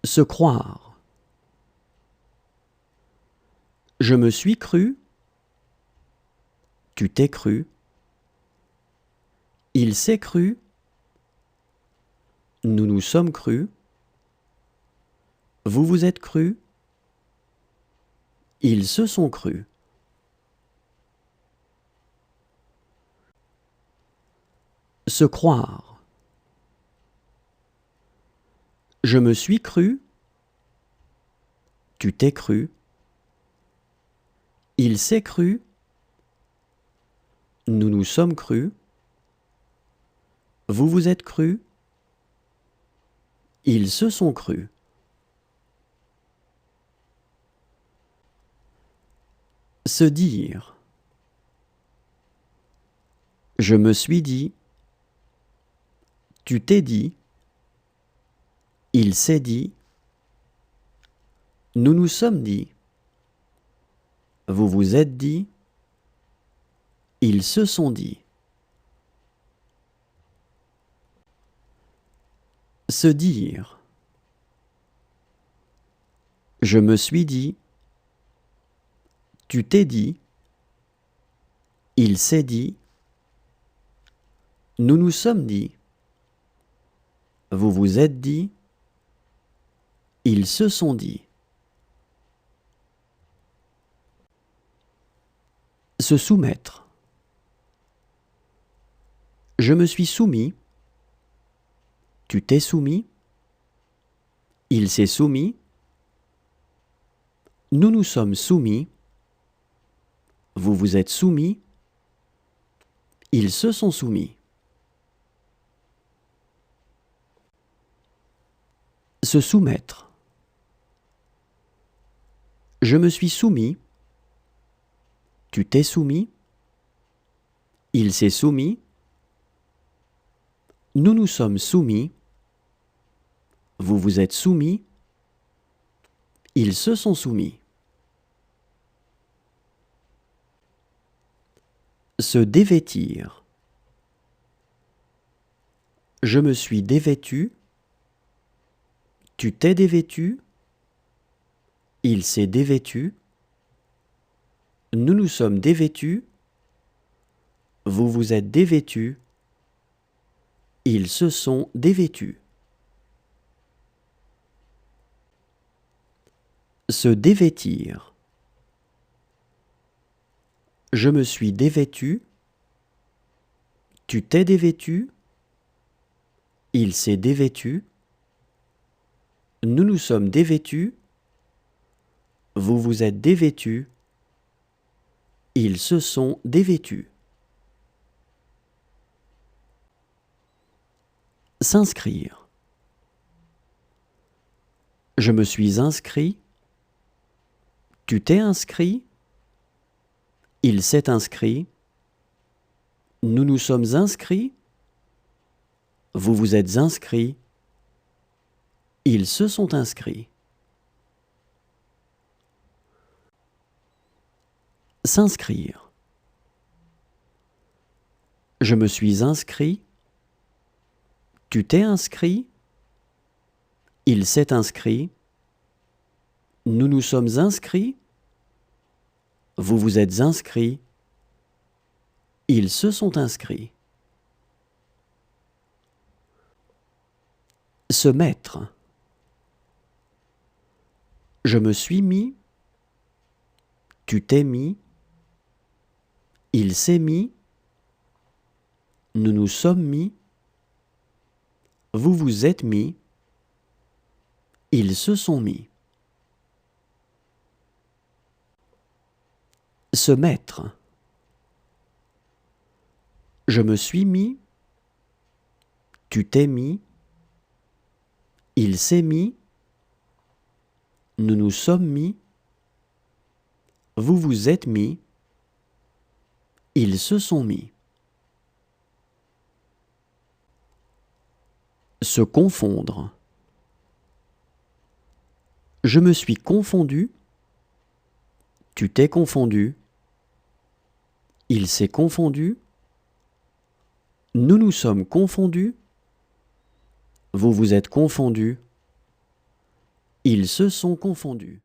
Se croire. Je me suis cru. Tu t'es cru. Il s'est cru. Nous nous sommes crus. Vous vous êtes crus. Ils se sont crus. Se croire. Je me suis cru. Tu t'es cru. Il s'est cru. Nous nous sommes crus. Vous vous êtes crus. Ils se sont crus. Se dire. Je me suis dit. Tu t'es dit. Il s'est dit. Nous nous sommes dit. Vous vous êtes dit. Ils se sont dit. Se dire. Je me suis dit. Tu t'es dit. Il s'est dit. Nous nous sommes dit. Vous vous êtes dit. Ils se sont dit. Se soumettre. Je me suis soumis. Tu t'es soumis. Il s'est soumis. Nous nous sommes soumis. Vous vous êtes soumis. Ils se sont soumis. Se soumettre. Je me suis soumis. Tu t'es soumis. Il s'est soumis. Nous nous sommes soumis. Vous vous êtes soumis. Ils se sont soumis. Se dévêtir. Je me suis dévêtu. Tu t'es dévêtu. Il s'est dévêtu. Nous nous sommes dévêtus. Vous vous êtes dévêtus. Ils se sont dévêtus. Se dévêtir. Je me suis dévêtu. Tu t'es dévêtu. Il s'est dévêtu. Nous nous sommes dévêtus. Vous vous êtes dévêtus. Ils se sont dévêtus. S'inscrire. Je me suis inscrit. Tu t'es inscrit. Il s'est inscrit. Nous nous sommes inscrits. Vous vous êtes inscrits. Ils se sont inscrits. S'inscrire. Je me suis inscrit. Tu t'es inscrit. Il s'est inscrit. Nous nous sommes inscrits. Vous vous êtes inscrits. Ils se sont inscrits. Se mettre. Je me suis mis. Tu t'es mis. Il s'est mis. Nous nous sommes mis. Vous vous êtes mis. Ils se sont mis. Se mettre. Je me suis mis. Tu t'es mis. Il s'est mis. Nous nous sommes mis. Vous vous êtes mis. Ils se sont mis. Se confondre. Je me suis confondu. Tu t'es confondu. Il s'est confondu. Nous nous sommes confondus. Vous vous êtes confondus. Ils se sont confondus.